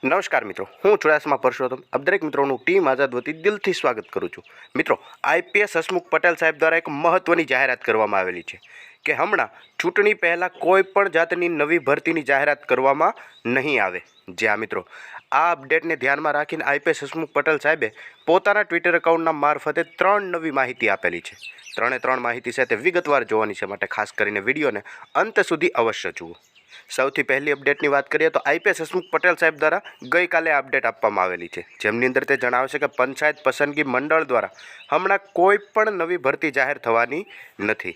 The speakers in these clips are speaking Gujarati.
નમસ્કાર મિત્રો, હું ચુડાસમા પરસોત્તમ આપ દરેક મિત્રોનું ટીમ આઝાદ વતી દિલથી સ્વાગત કરું છું। મિત્રો, આઈપીએસ હસમુખ પટેલ સાહેબ દ્વારા એક મહત્ત્વની જાહેરાત કરવામાં આવેલી છે કે હમણાં ચૂંટણી પહેલાં કોઈ પણ જાતની નવી ભરતીની જાહેરાત કરવામાં નહીં આવે। જ્યાં મિત્રો, આ અપડેટને ધ્યાનમાં રાખીને આઈપીએસ હસમુખ પટેલ સાહેબે પોતાના ટ્વિટર એકાઉન્ટના મારફતે 3 નવી માહિતી આપેલી છે। 3 માહિતી સાથે વિગતવાર જોવાની છે, માટે ખાસ કરીને વિડીયોને અંત સુધી અવશ્ય જુઓ। સૌથી પહેલી અપડેટની વાત કરીએ તો આઈપીએસ હસમુખ પટેલ સાહેબ દ્વારા ગઈકાલે અપડેટ આપવામાં આવેલી છે, જેમની અંદર તે જણાવે છે કે પંચાયત પસંદગી મંડળ દ્વારા હમણાં કોઈ પણ નવી ભરતી જાહેર થવાની નથી।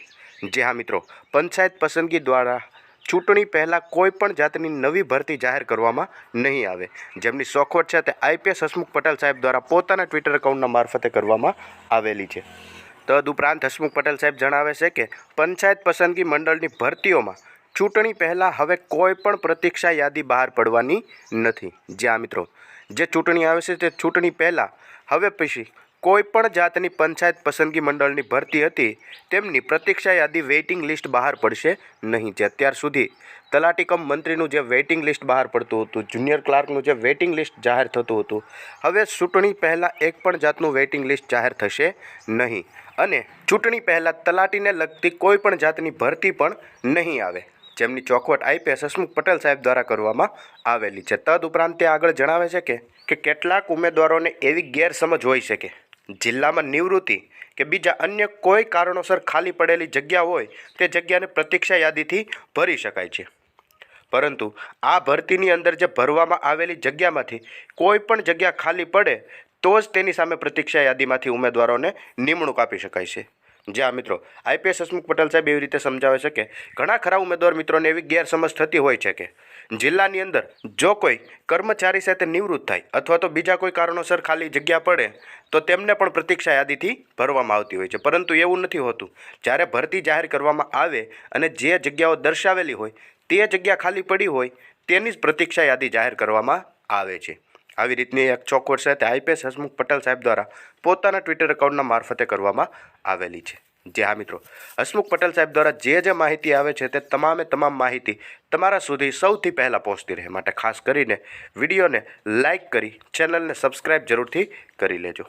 જે હા મિત્રો, પંચાયત પસંદગી દ્વારા ચૂંટણી પહેલાં કોઈ પણ જાતની નવી ભરતી જાહેર કરવામાં નહીં આવે, જેમની ચોખવટ છે તે આઈપીએસ હસમુખ પટેલ સાહેબ દ્વારા પોતાના ટ્વિટર એકાઉન્ટના મારફતે કરવામાં આવેલી છે। તદુપરાંત હસમુખ પટેલ સાહેબ જણાવે છે કે પંચાયત પસંદગી મંડળની ભરતીઓમાં ચૂંટણી પહેલાં હવે કોઈ પણ પ્રતીક્ષા યાદી બહાર પડવાની નથી। જ્યાં મિત્રો, જે ચૂંટણી આવે છે તે ચૂંટણી પહેલાં હવે પછી કોઈ પણ જાતની પંચાયત પસંદગી મંડળની ભરતી હતી તેમની પ્રતીક્ષા યાદી વેઇટિંગ લિસ્ટ બહાર પડશે નહીં। જે અત્યાર સુધી તલાટી કમ મંત્રીનું જે વેઇટિંગ લિસ્ટ બહાર પડતું હતું, જુનિયર ક્લાર્કનું જે વેઇટિંગ લિસ્ટ જાહેર થતું હતું, હવે ચૂંટણી પહેલાં એક પણ જાતનું વેઇટિંગ લિસ્ટ જાહેર થશે નહીં અને ચૂંટણી પહેલાં તલાટીને લગતી કોઈ પણ જાતની ભરતી પણ નહીં આવે, જેમની ચોખવટ આઈપીએસ હસમુખ પટેલ સાહેબ દ્વારા કરવામાં આવેલી છે। તદુપરાંત તે આગળ જણાવે છે કે કેટલાક ઉમેદવારોને એવી ગેરસમજ હોઈ છે કે જિલ્લામાં નિવૃત્તિ કે બીજા અન્ય કોઈ કારણોસર ખાલી પડેલી જગ્યા હોય તે જગ્યાને પ્રતીક્ષા યાદીથી ભરી શકાય છે, પરંતુ આ ભરતીની અંદર જે ભરવામાં આવેલી જગ્યામાંથી કોઈ પણ જગ્યા ખાલી પડે તો જ તેની સામે પ્રતીક્ષા યાદીમાંથી ઉમેદવારોને નિમણૂક આપી શકાય છે। જ્યાં મિત્રો, આઈપીએસ હસમુખ પટેલ સાહેબ એવી રીતે સમજાવે છે કે ઘણા ખરા ઉમેદવાર મિત્રોને એવી ગેરસમજ થતી હોય છે કે જિલ્લાની અંદર જો કોઈ કર્મચારી સાથે નિવૃત્ત થાય અથવા તો બીજા કોઈ કારણોસર ખાલી જગ્યા પડે તો તેમને પણ પ્રતીક્ષા યાદીથી ભરવામાં આવતી હોય છે, પરંતુ એવું નથી હોતું। જ્યારે ભરતી જાહેર કરવામાં આવે અને જે જગ્યાઓ દર્શાવેલી હોય તે જગ્યા ખાલી પડી હોય તેની જ પ્રતીક્ષા યાદી જાહેર કરવામાં આવે છે। આવી રીતની એક ચોખવટ છે તે આઈપીએસ હસમુખ પટેલ સાહેબ દ્વારા પોતાના ટ્વિટર એકાઉન્ટના મારફતે કરવામાં આવેલી છે। જે હા મિત્રો, હસમુખ પટેલ સાહેબ દ્વારા જે માહિતી આવે છે તે તમામ માહિતી તમારા સુધી સૌથી પહેલાં પહોંચતી રહે, માટે ખાસ કરીને વિડીયોને લાઇક કરી ચેનલને સબસ્ક્રાઈબ જરૂરથી કરી લેજો।